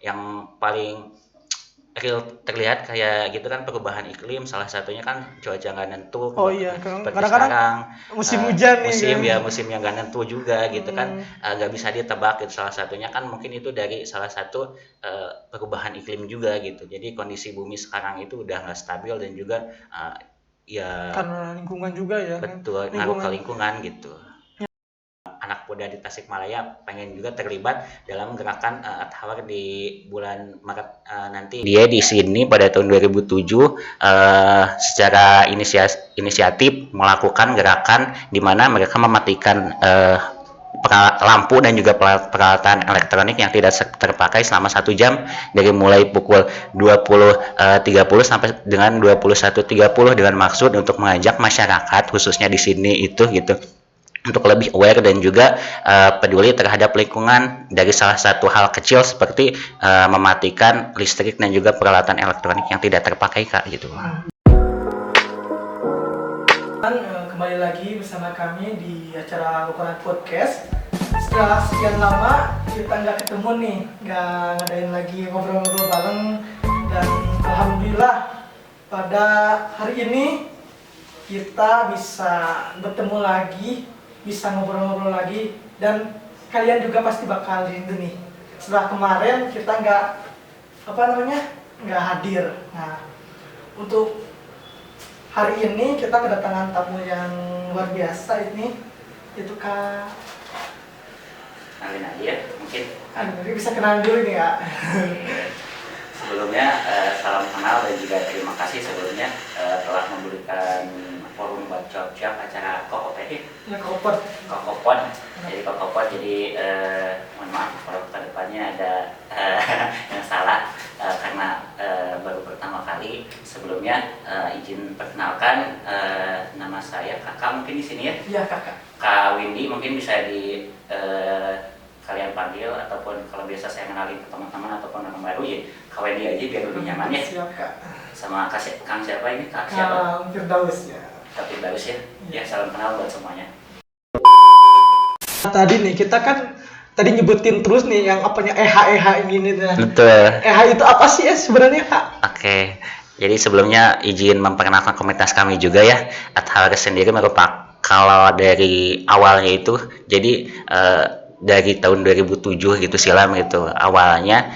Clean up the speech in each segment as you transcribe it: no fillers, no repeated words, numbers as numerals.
yang paling real terlihat kayak gitu kan perubahan iklim, salah satunya kan cuaca nggak nentu Oh iya, seperti kadang-kadang sekarang. musim hujan nih Musim kan. ya musim yang nggak nentu juga gitu kan, Hmm, nggak bisa ditebak gitu. Salah satunya kan mungkin itu dari salah satu perubahan iklim juga gitu. Jadi kondisi bumi sekarang itu udah nggak stabil dan juga ya karena lingkungan juga ya kan. betul ngaruh ke Lingkungan. lingkungan gitu. Anak muda di Tasikmalaya pengen juga terlibat dalam gerakan At-Hawar di bulan Maret nanti. Dia di sini pada tahun 2007 secara inisiatif melakukan gerakan di mana mereka mematikan lampu dan juga peralatan elektronik yang tidak terpakai selama 1 jam dari mulai pukul 20.30 sampai dengan 21.30 dengan maksud untuk mengajak masyarakat khususnya di sini itu gitu untuk lebih aware dan juga peduli terhadap lingkungan dari salah satu hal kecil seperti mematikan listrik dan juga peralatan elektronik yang tidak terpakai kak gitu. Kembali lagi bersama kami di acara Ukuran Podcast. Setelah sekian lama kita nggak ketemu nih, nggak ngadain lagi ngobrol-ngobrol bareng, dan alhamdulillah pada hari ini kita bisa bertemu lagi, bisa ngobrol-ngobrol lagi, dan kalian juga pasti bakal rindu nih. Setelah kemarin kita nggak hadir. Nah, untuk hari ini kita kedatangan tamu yang luar biasa ini, itu Kak. Kenalin aja ya, mungkin. Jadi bisa kenalan dulu nih Kak. Sebelumnya salam kenal dan juga terima kasih sebelumnya telah memberikan forum buat jawab-jawab acara Kokopet Ya Kopot. Kokopon. Jadi Kokopon, jadi mohon maaf kalau kedepannya ada yang salah karena baru pertama kali. Sebelumnya izin perkenalkan, nama saya Kakak mungkin di sini ya. Iya Kakak. Kak Windy mungkin bisa di kalian panggil, ataupun kalau biasa saya kenalin ke teman-teman ataupun orang baru ya Kak Windy aja biar lebih nyaman ya. Siap Kak. Sama Kang siapa ini? Kak siapa? Kang Firdaus ya. Kak Firdaus ya. Ya salam kenal buat semuanya. Tadi nih kita kan tadi nyebutin terus nih yang apanya EH ini nih. Betul. EH itu apa sih ya sebenarnya Kak? Oke. Jadi sebelumnya izin memperkenalkan komunitas kami juga ya. At-Hawar sendiri merupakan, kalau dari awalnya itu jadi dari tahun 2007 gitu silam gitu awalnya.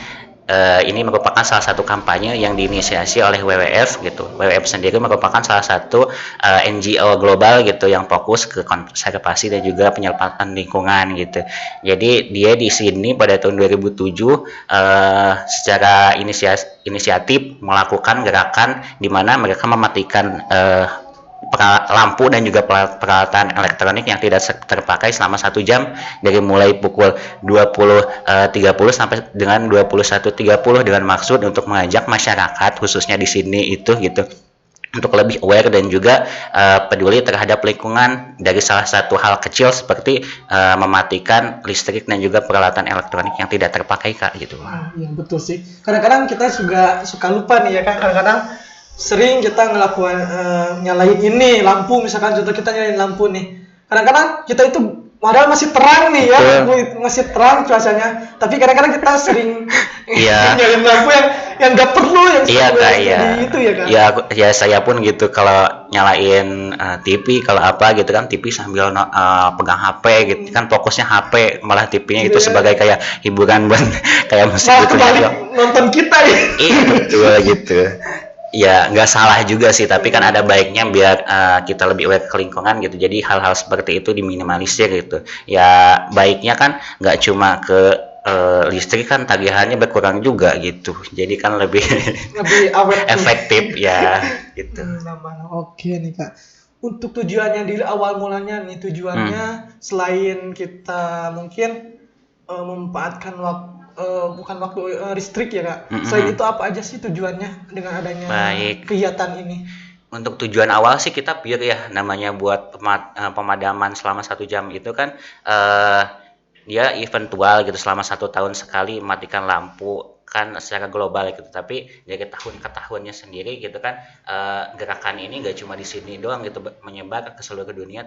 Ini merupakan salah satu kampanye yang diinisiasi oleh WWF gitu. WWF sendiri merupakan salah satu NGO global gitu yang fokus ke konservasi dan juga penyelamatan lingkungan gitu. Jadi dia di sini pada tahun 2007 secara inisiatif melakukan gerakan di mana mereka mematikan lampu dan juga peralatan elektronik yang tidak terpakai selama 1 jam dari mulai pukul 20.30 sampai dengan 21.30 dengan maksud untuk mengajak masyarakat khususnya di sini itu gitu untuk lebih aware dan juga peduli terhadap lingkungan dari salah satu hal kecil seperti mematikan listrik dan juga peralatan elektronik yang tidak terpakai kak gitu. Iya betul sih. Kadang-kadang kita juga suka lupa nih ya kan. Kadang-kadang sering kita ngelakuin nyalain ini lampu, misalkan contoh kita nyalain lampu nih. Kadang-kadang kita itu padahal masih terang nih ya, masih terang cuacanya. Tapi kadang-kadang kita sering nyalain lampu yang nggak perlu yang itu ya kan. Ya saya pun gitu kalau nyalain TV kalau apa gitu kan, TV sambil pegang HP gitu kan, fokusnya HP malah TV-nya itu sebagai kayak hiburan buat kayak musik gitu ya. Nonton kita ya. Iya betul gitu. Ya nggak salah juga sih, tapi kan ada baiknya biar kita lebih aware ke lingkungan gitu. Jadi hal-hal seperti itu diminimalisir gitu. Ya baiknya kan nggak cuma ke listrik kan tagihannya berkurang juga gitu. Jadi kan lebih aware efektif ya gitu. Oke nih Kak. Untuk tujuannya di awal mulanya nih, tujuannya selain kita mungkin memanfaatkan bukan waktu listrik ya Kak. Selain itu apa aja sih tujuannya dengan adanya kegiatan ini? Untuk tujuan awal sih kita pure ya, namanya buat pemadaman selama 1 jam itu kan dia eventual gitu, selama 1 tahun sekali matikan lampu kan secara global gitu. Tapi dari tahun ke tahunnya sendiri gitu kan gerakan ini gak cuma di sini doang gitu, menyebar ke seluruh dunia,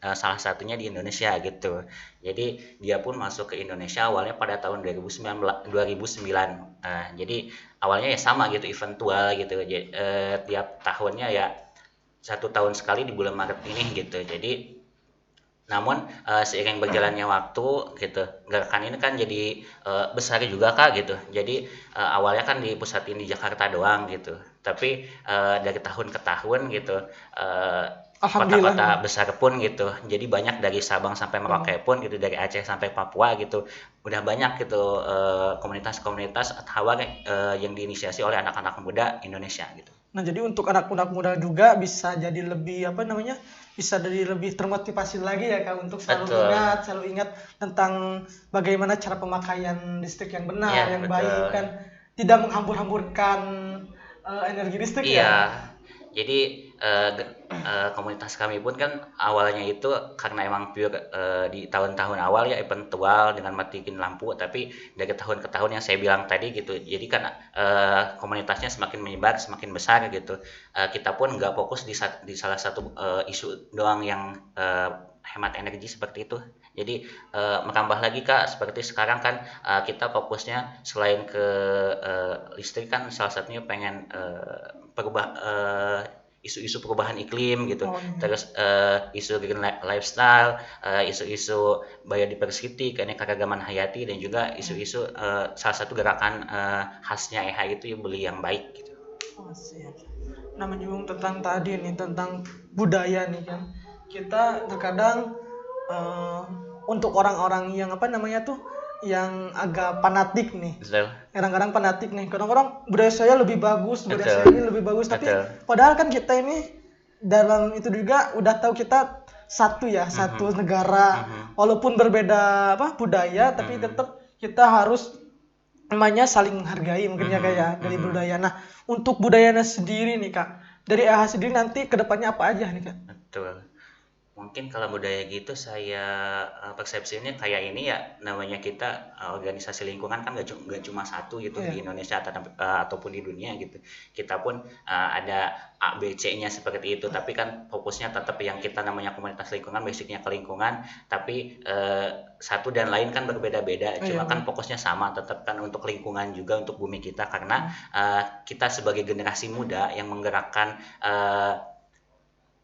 salah satunya di Indonesia gitu. Jadi dia pun masuk ke Indonesia awalnya pada tahun 2009. Jadi awalnya ya sama gitu, event tua gitu. Tiap tahunnya ya 1 tahun sekali di bulan Maret ini gitu. Jadi namun seiring berjalannya waktu gitu, gerakan ini kan jadi besar juga Kak gitu. Jadi awalnya kan dipusatin di Jakarta doang gitu. Tapi dari tahun ke tahun gitu, Alhamdulillah nih. kota-kota besar pun gitu. Jadi banyak dari Sabang sampai Merauke pun gitu, dari Aceh sampai Papua gitu. Udah banyak gitu komunitas-komunitas atau yang diinisiasi oleh anak-anak muda Indonesia gitu. Nah, jadi untuk anak-anak muda juga bisa jadi lebih bisa jadi lebih termotivasi lagi ya Kak untuk Betul. selalu ingat tentang bagaimana cara pemakaian listrik yang benar, Iya, yang betul. baik kan, tidak menghambur-hamburkan energi listrik Iya, ya. jadi komunitas kami pun kan awalnya itu karena emang pure di tahun-tahun awal ya eventual dengan matiin lampu, tapi dari tahun ke tahun yang saya bilang tadi gitu, jadi kan komunitasnya semakin menyebar, semakin besar gitu. Kita pun nggak fokus di salah satu isu doang yang hemat energi seperti itu. Jadi menambah lagi Kak, seperti sekarang kan kita fokusnya selain ke listrik kan salah satunya pengen isu-isu perubahan iklim gitu, Oh iya. terus isu green lifestyle, isu-isu biodiversity, keanekaragaman hayati, dan juga isu-isu salah satu gerakan khasnya EH itu beli yang baik gitu. Oh, siap. Nah, menyinggung tentang tadi nih, tentang budaya nih kan. Kita terkadang eh, untuk orang-orang yang yang agak fanatik nih. Betul. Kadang-kadang fanatik nih. Kadang-kadang budaya saya lebih bagus, budaya Betul. saya ini lebih bagus. Tapi Betul. padahal kan kita ini dalam itu juga udah tahu kita satu negara. Walaupun berbeda budaya, tapi tetap kita harus namanya saling menghargai mungkin ya Kak ya, dari budaya. Nah, untuk budayanya sendiri nih Kak, dari AH sendiri nanti kedepannya apa aja nih Kak? Betul. Mungkin kalau budaya gitu saya persepsinya kayak ini ya, namanya kita organisasi lingkungan kan nggak cuma satu gitu di Indonesia ataupun di dunia gitu. Kita pun ada A, B, C-nya seperti itu, tapi kan fokusnya tetap yang kita namanya komunitas lingkungan, basicnya ke lingkungan, tapi satu dan lain kan berbeda-beda, cuma kan fokusnya sama, tetap kan untuk lingkungan juga, untuk bumi kita, karena kita sebagai generasi muda yang menggerakkan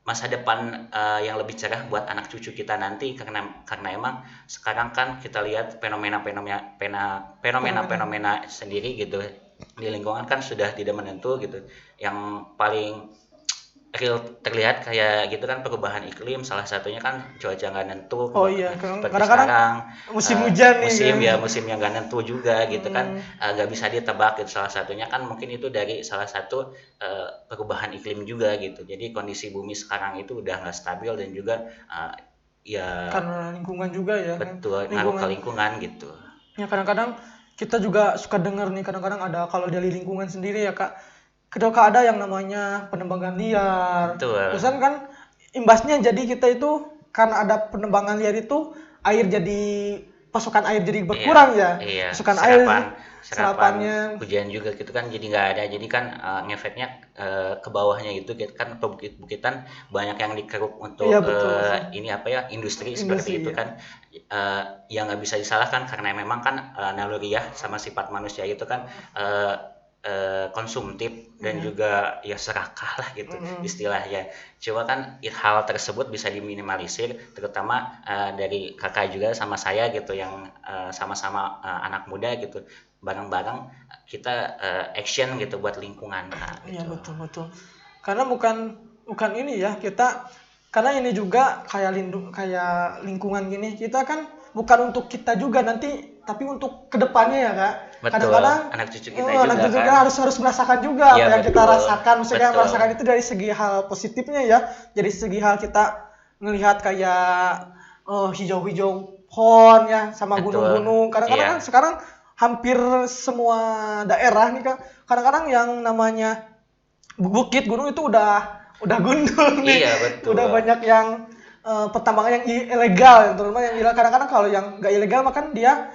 masa depan yang lebih cerah buat anak cucu kita nanti, karena emang sekarang kan kita lihat fenomena sendiri gitu di lingkungan kan sudah tidak menentu gitu. Yang paling real terlihat kayak gitu kan perubahan iklim, salah satunya kan cuaca nggak nentu. Oh iya, Seperti kadang-kadang sekarang musim hujan nih musim yang nggak nentu juga gitu kan, nggak bisa ditebak gitu. Salah satunya kan mungkin itu dari salah satu perubahan iklim juga gitu. Jadi kondisi bumi sekarang itu udah nggak stabil, dan juga ya karena lingkungan juga ya kan. betul ngaruh ke lingkungan gitu. Ya kadang-kadang kita juga suka dengar nih, kadang-kadang ada kalau dari lingkungan sendiri ya Kak, ketika ada yang namanya penebangan liar. Betul. Terus kan imbasnya jadi kita itu karena ada penebangan liar itu pasokan air jadi berkurang ya. Iya, Pasokan air serapannya hujan juga gitu kan jadi nggak ada. Jadi kan ngefeknya ke bawahnya gitu kan, bukit-bukitan banyak yang dikeruk untuk ini industri seperti itu kan. Yang nggak bisa disalahkan karena memang kan naluriah sama sifat manusia itu kan konsumtif dan juga ya serakah lah gitu istilahnya. Cuma kan hal tersebut bisa diminimalisir, terutama dari kakak juga sama saya gitu yang sama-sama anak muda gitu, bareng-bareng kita action gitu buat lingkungan Kak, gitu. Iya betul. Karena bukan ini ya, karena ini juga kayak lingkungan gini, kita kan bukan untuk kita juga nanti, tapi untuk kedepannya ya Kak. Betul. Kadang-kadang anak cucu kita juga kan harus merasakan juga ya, apa yang kita rasakan. Maksudnya betul. merasakan itu dari segi hal positifnya ya. Dari segi hal kita melihat kayak hijau-hijau pohon ya, sama gunung-gunung. Kadang-kadang kan sekarang hampir semua daerah nih Kak, kadang-kadang yang namanya bukit gunung itu udah gundul nih. Iya, betul. Udah banyak yang pertambangan yang ilegal, terutama yang ilegal. Kadang-kadang kalau yang nggak ilegal makan dia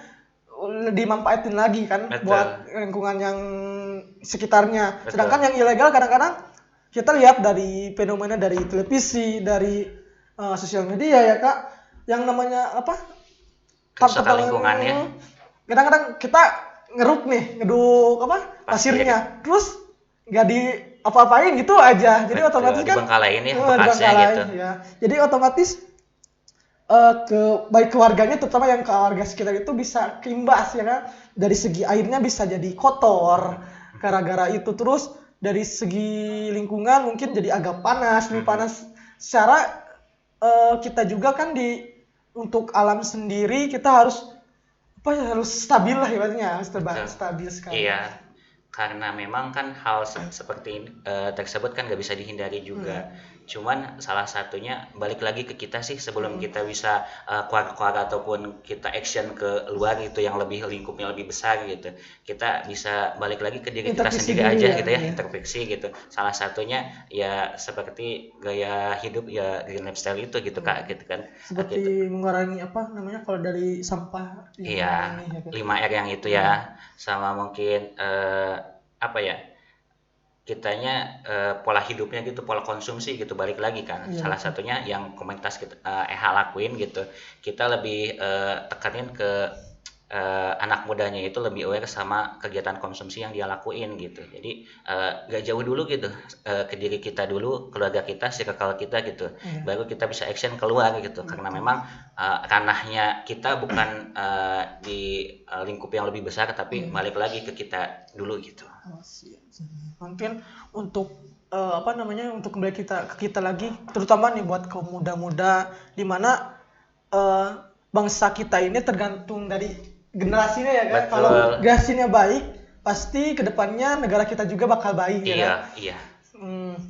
dimanfaatin lagi kan, betul, buat lingkungan yang sekitarnya. Betul. Sedangkan yang ilegal kadang-kadang kita lihat dari fenomena dari televisi, dari sosial media ya Kak, yang namanya apa, Kerusakan lingkungan ya. kadang-kadang kita ngeruk nih, ngeduk apa Pasir. pasirnya, terus nggak di apa-apain gitu aja, jadi Betul, otomatis kan dibengkalain ya bekasnya dibengkalai gitu. ya, jadi otomatis ke baik keluarganya, terutama yang keluarga sekitar itu bisa keimbas ya kan, dari segi airnya bisa jadi kotor gara-gara itu, terus dari segi lingkungan mungkin jadi agak panas, lebih panas secara kita juga kan untuk alam sendiri kita harus apa ya, harus stabil lah ibaratnya, harus Betul. stabil sekali. Iya, karena memang kan hal seperti ini tersebut kan nggak bisa dihindari juga. Cuman salah satunya balik lagi ke kita sih, sebelum kita bisa keluar ataupun kita action ke luar gitu yang lebih lingkupnya lebih besar gitu. Kita bisa balik lagi ke diri kita Introspeksi sendiri dulu aja ya, gitu ya, iya. introspeksi gitu. Salah satunya ya seperti gaya hidup ya green lifestyle itu gitu Kak, gitu kan. Seperti Gitu. mengurangi apa namanya kalau dari sampah yang Iya, ini, ya kan? 5R yang itu ya, sama mungkin apa ya, kitanya pola hidupnya gitu, pola konsumsi gitu, balik lagi kan. Iya, Salah betul. satunya yang komunitas kita lakuin gitu, kita lebih tekanin ke anak mudanya itu lebih aware sama kegiatan konsumsi yang dia lakuin gitu. Jadi gak jauh dulu gitu, ke diri kita dulu, keluarga kita, circle kita gitu, baru kita bisa action keluar gitu. Karena memang ranahnya kita bukan di lingkup yang lebih besar, tapi balik lagi ke kita dulu gitu. Oh, siap. Mungkin untuk apa namanya, untuk kembali ke kita lagi, terutama nih buat kaum muda-muda, di mana bangsa kita ini tergantung dari generasinya ya kan. Betul. Kalau generasinya baik, pasti kedepannya negara kita juga bakal baik ya kan. Iya, iya.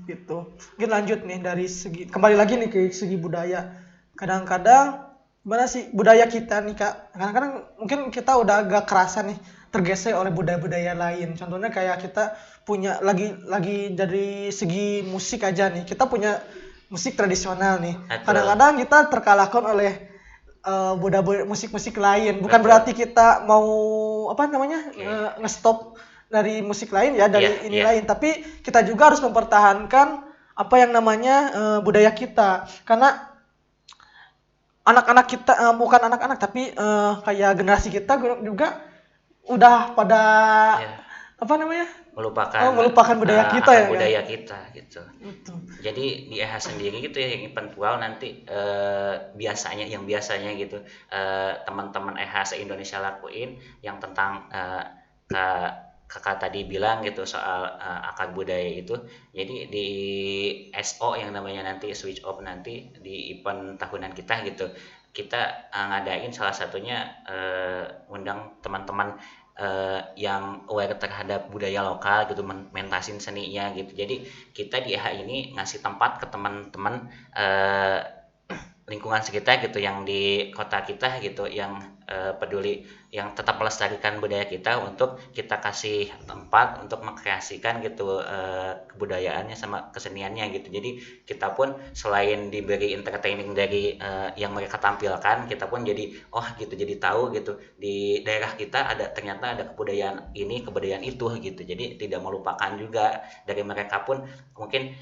Gitu. Mungkin lanjut nih dari segi, kembali lagi nih ke segi budaya. Kadang-kadang gimana sih budaya kita nih Kak? Kadang-kadang mungkin kita udah agak kerasa nih tergeser oleh budaya-budaya lain. Contohnya kayak kita punya lagi dari segi musik aja nih. Kita punya musik tradisional nih. Betul. Kadang-kadang kita terkalahkan oleh budaya musik-musik lain. Bukan Betul. berarti kita mau apa namanya ngestop dari musik lain ya, dari Iya, ini iya. lain, tapi kita juga harus mempertahankan apa yang namanya budaya kita, karena anak-anak kita bukan anak-anak tapi kayak generasi kita juga udah pada Iya. apa namanya melupakan budaya kita akan ya kan? budaya kita gitu. Itu. Jadi di EH sendiri gitu ya, yang pentual nanti biasanya gitu teman-teman EH se-Indonesia lakuin yang tentang kakak tadi bilang gitu soal akar budaya itu. Jadi di SO yang namanya nanti switch off nanti di event tahunan kita gitu, kita ngadain salah satunya undang teman-teman yang aware terhadap budaya lokal gitu, mentasin seninya gitu. Jadi kita di EH ini ngasih tempat ke teman-teman lingkungan sekitar gitu, yang di kota kita gitu, yang peduli, yang tetap melestarikan budaya kita, untuk kita kasih tempat untuk mengkreasikan gitu kebudayaannya sama keseniannya gitu. Jadi kita pun selain diberi entertaining dari yang mereka tampilkan, kita pun jadi gitu, jadi tahu gitu di daerah kita ternyata ada kebudayaan ini, kebudayaan itu gitu. Jadi tidak melupakan juga dari mereka pun mungkin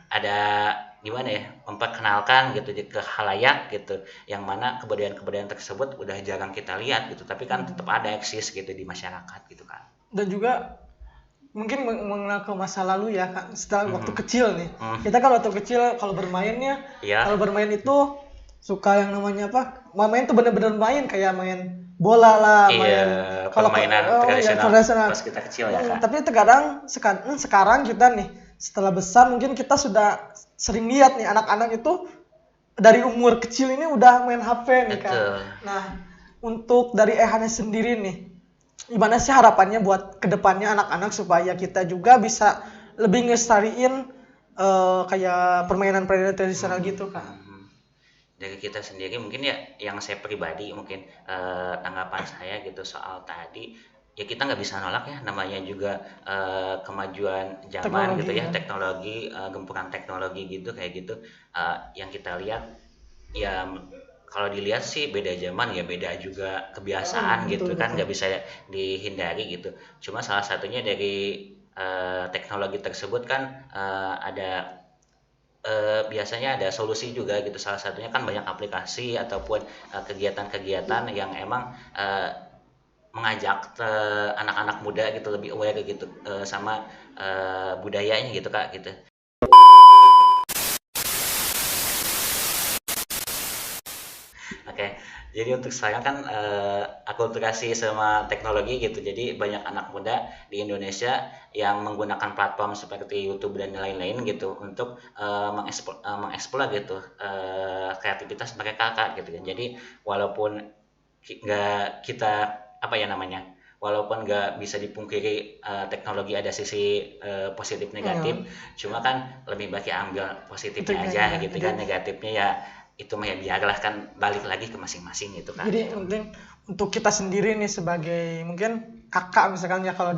ada gimana ya, memperkenalkan gitu ke khalayak gitu, yang mana kebudayaan-kebudayaan tersebut udah jarang kita lihat gitu, tapi kan tetap ada eksis gitu di masyarakat gitu kan. Dan juga mungkin mengenal ke masa lalu ya Kak, setelah waktu kecil nih. Kita kan waktu kecil kalau bermainnya, Iya. kalau bermain itu suka yang namanya apa? Main tuh bener-bener main kayak main bola lah, main permainan tradisional pas kita kecil ya Kak. Tapi terkadang sekarang kita nih setelah besar, mungkin kita sudah sering lihat nih anak-anak itu dari umur kecil ini udah main HP nih Kak. Betul. Nah, untuk dari Ehane sendiri nih, gimana sih harapannya buat kedepannya anak-anak supaya kita juga bisa lebih ngelestariin kayak permainan tradisional gitu Kak? Dari kita sendiri mungkin ya, yang saya pribadi mungkin tanggapan saya gitu soal tadi, ya kita nggak bisa nolak ya, namanya juga kemajuan zaman gitu ya, teknologi, gempuran teknologi gitu kayak gitu. Yang kita lihat ya, kalau dilihat sih beda zaman ya beda juga kebiasaan gitu kan, nggak bisa dihindari gitu. Cuma salah satunya dari teknologi tersebut kan ada biasanya ada solusi juga gitu. Salah satunya kan banyak aplikasi ataupun kegiatan-kegiatan yang emang mengajak anak-anak muda gitu lebih aware gitu sama budayanya gitu Kak gitu. Oke, jadi untuk sekarang kan akulturasi sama teknologi gitu. Jadi banyak anak muda di Indonesia yang menggunakan platform seperti YouTube dan lain-lain gitu untuk mengeksplor gitu kreativitas mereka Kak gitu kan. Jadi walaupun nggak kita apa ya namanya, walaupun nggak bisa dipungkiri teknologi ada sisi positif negatif, cuma kan lebih baik ya ambil positifnya aja gitu kan, negatifnya ya itu mah ya biarlah, kan balik lagi ke masing-masing gitu kan. Jadi mungkin untuk kita sendiri nih sebagai mungkin kakak misalkan ya, kalau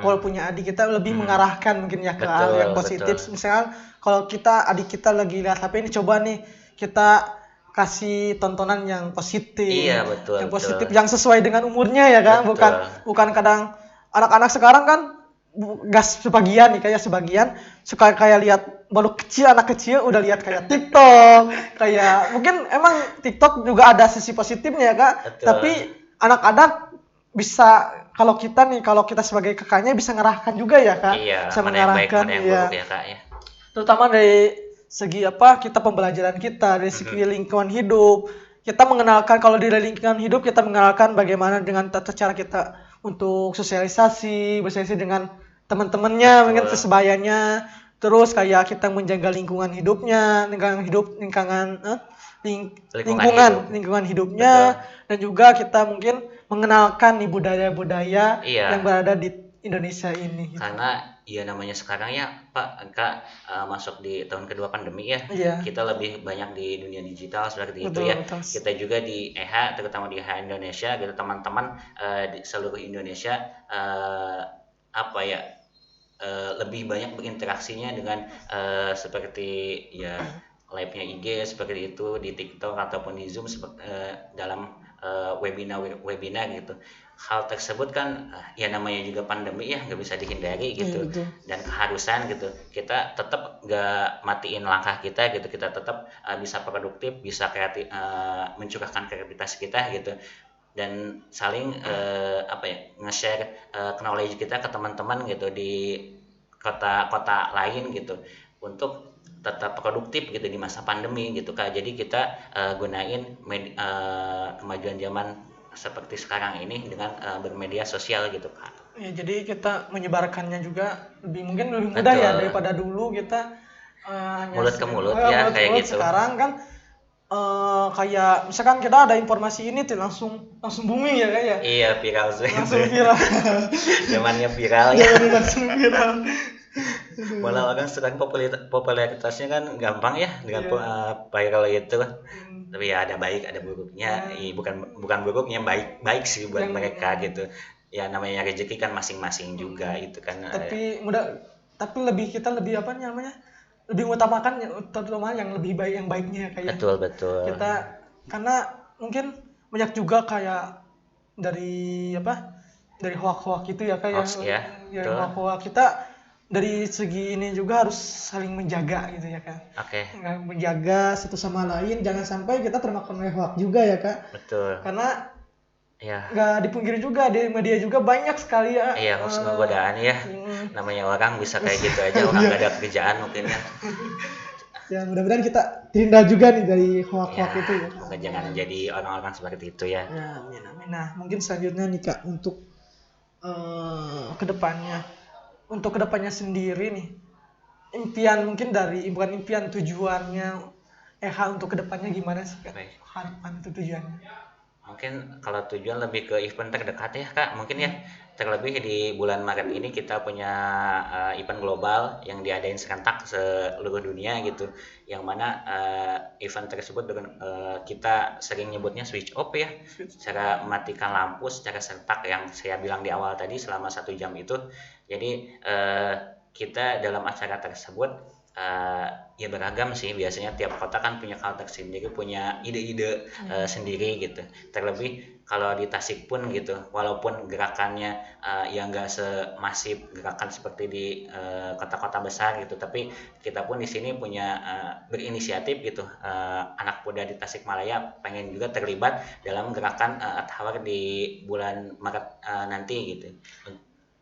kalau punya adik kita lebih mengarahkan mungkin ya ke hal yang positif. Misalkan kalau kita adik kita lagi lihat HP ini, coba nih kita kasih tontonan yang positif. Iya, betul, yang positif, yang sesuai dengan umurnya ya kan. Bukan kadang anak-anak sekarang kan gas sebagian nih, kayak sebagian suka kayak lihat baru kecil, anak kecil udah lihat kayak TikTok, kayak mungkin emang TikTok juga ada sisi positifnya ya Kak. Betul. Tapi anak-anak bisa, kalau kita sebagai kakaknya bisa ngerahkan juga ya Kak. Iya, bisa mana yang baik, mengarahkan mana yang ya. buruk ya Kak ya. Terutama dari segi kita pembelajaran kita, dari segi lingkungan hidup. Kita mengenalkan, kalau di lingkungan hidup kita mengenalkan bagaimana dengan tata cara kita untuk sosialisasi dengan teman-temannya, mungkin sesebayanya. Terus kayak kita menjaga lingkungan hidupnya, lingkungan hidupnya. Betul. Dan juga kita mungkin mengenalkan nih budaya-budaya yang berada di Indonesia ini. Karena ya namanya sekarang ya Pak Kak, masuk di tahun kedua pandemi ya. Kita lebih banyak di dunia digital seperti itu ya. Betul. Kita juga di EH, terutama di EH Indonesia gitu, teman-teman di seluruh Indonesia lebih banyak berinteraksinya dengan seperti ya live-nya IG seperti itu di TikTok ataupun di Zoom dalam webinar gitu. Hal tersebut kan ya namanya juga pandemi ya, nggak bisa dihindari gitu. Dan keharusan gitu, kita tetap nggak matiin langkah kita gitu, kita tetap bisa produktif, bisa kreatif, mencurahkan kreativitas kita gitu, dan saling nge-share knowledge kita ke teman-teman gitu di kota-kota lain gitu, untuk tetap produktif gitu di masa pandemi gitu Kak. Jadi kita gunain kemajuan zaman seperti sekarang ini dengan bermedia sosial gitu Kak. Ya, jadi kita menyebarkannya juga mungkin lebih mudah ya daripada dulu kita mulut ke mulut ya kayak gitu. Sekarang kan kayak misalkan kita ada informasi ini tuh langsung booming ya kayak. Iya, viral sih. Langsung viral. Zamannya viral ya. Langsung viral. Walau kan sekarang popularitasnya kan gampang ya dengan viral itu. Tapi ya ada baik ada buruknya. Bukan buruknya, baik sih buat mereka gitu. Ya namanya rezeki kan masing-masing juga itu kan. Tapi kita lebih apa namanya? Lebih mengutamakan terutama yang lebih baik, yang baiknya kayak. Betul. Karena mungkin banyak juga kayak dari hoax gitu ya kayak. Hoax kita dari segi ini juga harus saling menjaga gitu ya Kak. Menjaga satu sama lain, jangan sampai kita termakan oleh hoax juga ya Kak. Betul. Karena nggak dipungkiri juga di media juga banyak sekali ya. Iya, hoax godaan ya. Namanya orang bisa kayak gitu aja, orang nggak ada kerjaan mungkin ya. Ya mudah-mudahan kita terhindar juga nih dari hoax-hoax itu ya. Mungkin jangan jadi orang-orang seperti itu ya. Amin. Nah mungkin selanjutnya nih Kak, untuk kedepannya sendiri nih, tujuannya EH untuk kedepannya gimana sih Kak? Harapan itu tujuannya? Mungkin kalau tujuan lebih ke event terdekat ya Kak, mungkin ya terlebih di bulan Maret ini kita punya event global yang diadain serentak seluruh dunia gitu, yang mana event tersebut kita sering nyebutnya switch off ya, cara mematikan lampu secara serentak yang saya bilang di awal tadi selama 1 jam itu. Jadi kita dalam acara tersebut ya beragam sih. Biasanya tiap kota kan punya karakter sendiri, punya ide-ide sendiri gitu. Terlebih kalau di Tasik pun gitu, walaupun gerakannya yang nggak semasif gerakan seperti di kota-kota besar gitu, tapi kita pun di sini punya berinisiatif gitu. Anak muda di Tasikmalaya pengen juga terlibat dalam gerakan At-Hawar di bulan Maret nanti gitu.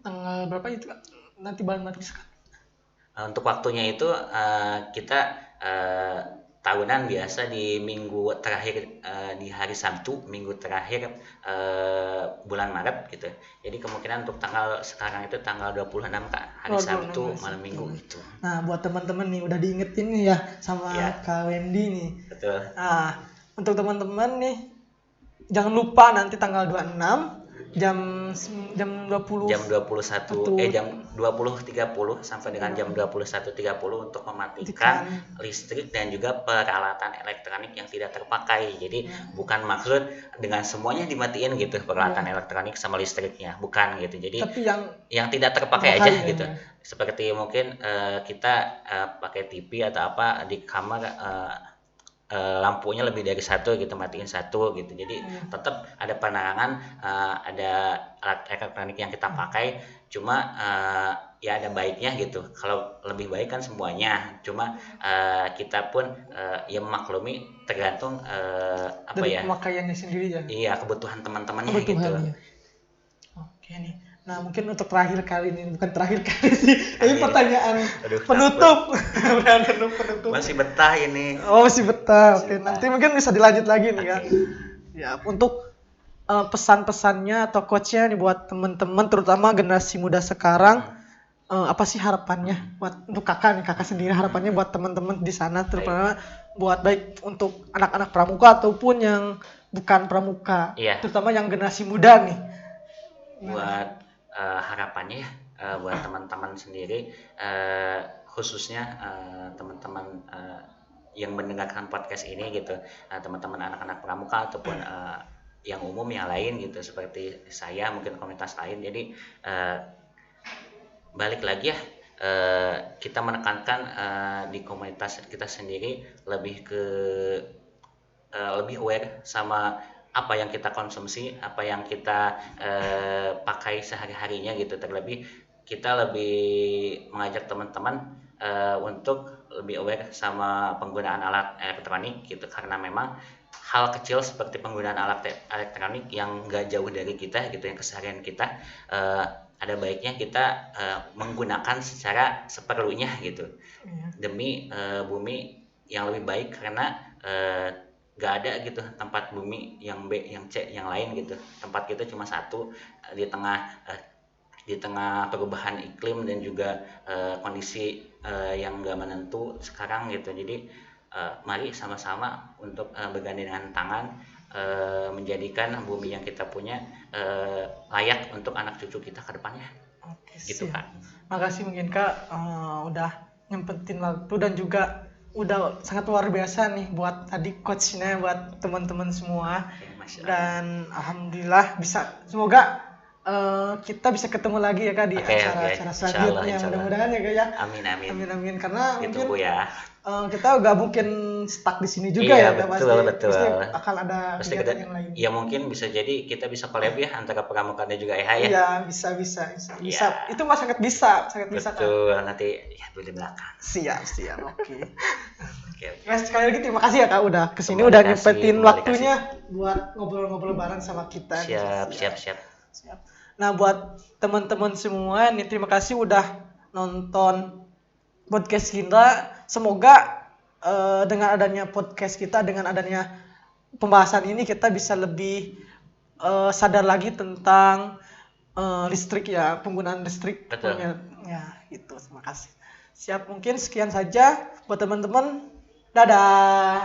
Tanggal berapa itu Kak? Nanti bulan Maret. Untuk waktunya itu kita tahunan biasa di minggu terakhir, di hari Sabtu minggu terakhir bulan Maret gitu. Jadi kemungkinan untuk tanggal sekarang itu tanggal 26 Kak, hari 26 Sabtu hari malam Sabtu. minggu gitu. Nah, buat teman-teman nih udah diingetin nih ya sama Iya. Kak Wendy nih. Betul. Nah, untuk teman-teman nih jangan lupa nanti tanggal 26 jam 20 Jam 21 Betul. jam 20.30 sampai dengan jam 21.30 untuk mematikan listrik dan juga peralatan elektronik yang tidak terpakai. Jadi bukan maksud dengan semuanya dimatiin gitu peralatan elektronik sama listriknya, bukan gitu. Jadi tapi yang tidak terpakai terpakai aja ya. gitu. Seperti mungkin kita pakai TV atau apa di kamar, lampunya lebih dari satu gitu, matiin satu gitu. Jadi tetap ada penerangan, ada alat elektronik yang kita pakai, cuma ya ada baiknya gitu. Kalau lebih baik kan semuanya, cuma kita pun ya memaklumi tergantung apa dari ya, pemakaiannya sendiri ya. iya kebutuhan teman-temannya gitu. Kebutuhannya. Oke nih. Nah, mungkin untuk terakhir kali ini, bukan terakhir kali sih, tapi pertanyaan Aduh, penutup. Udah penutup. Masih betah ini. Oh, masih betah. Oke, nanti mungkin bisa dilanjut lagi nih ya. Ya, untuk pesan-pesannya atau quotes-nya nih buat teman-teman terutama generasi muda sekarang, apa sih harapannya buat untuk kakak nih, kakak sendiri harapannya buat teman-teman di sana, terutama buat baik untuk anak-anak pramuka ataupun yang bukan pramuka, Iya. terutama yang generasi muda nih. Buat harapannya ya, buat teman-teman sendiri, khususnya teman-teman yang mendengarkan podcast ini gitu, teman-teman anak-anak pramuka ataupun yang umum yang lain gitu, seperti saya mungkin komunitas lain. Jadi balik lagi ya, kita menekankan di komunitas kita sendiri lebih ke lebih aware sama apa yang kita konsumsi, apa yang kita pakai sehari-harinya gitu. Terlebih kita lebih mengajak teman-teman untuk lebih aware sama penggunaan alat elektronik gitu, karena memang hal kecil seperti penggunaan alat elektronik yang nggak jauh dari kita gitu, yang keseharian kita, ada baiknya kita menggunakan secara seperlunya gitu, demi bumi yang lebih baik, karena nggak ada gitu tempat bumi yang B, yang C, yang lain gitu. Tempat kita cuma satu di tengah perubahan iklim dan juga kondisi yang nggak menentu sekarang gitu. Jadi mari sama-sama untuk bergandengan tangan menjadikan bumi yang kita punya layak untuk anak cucu kita ke depannya. Oke, Gitu kan. Makasih mungkin Kak udah nyempetin waktu dan juga udah sangat luar biasa nih buat tadi coachnya buat teman-teman semua. Masya Allah. Dan alhamdulillah bisa, semoga kita bisa ketemu lagi ya Kak di acara-acara selanjutnya. Mudah-mudahan ya Kak ya. Amin. Karena Ditunggu mungkin ya. kita nggak mungkin stuck di sini juga Iya, ya. betul. Pasti akan ada Pasti kegiatan kita, yang lain. ya mungkin bisa jadi kita bisa collab ya antara pramuka dan juga EH ya. Iya, bisa. Iya. Itu mah sangat bisa Kak. Betul, nanti ya di belakang. Siap. Oke. Oke. Mas, sekali lagi terima kasih ya Kak udah kesini, Terima udah kasih, nyempetin terima waktunya buat ngobrol-ngobrol bareng sama kita. Siap. Nah, buat teman-teman semua nih, terima kasih udah nonton podcast kita. Semoga dengan adanya podcast kita, dengan adanya pembahasan ini, kita bisa lebih sadar lagi tentang listrik ya, penggunaan listrik. Betul. Ya, itu. Terima kasih. Siap, mungkin sekian saja buat teman-teman. Dadah.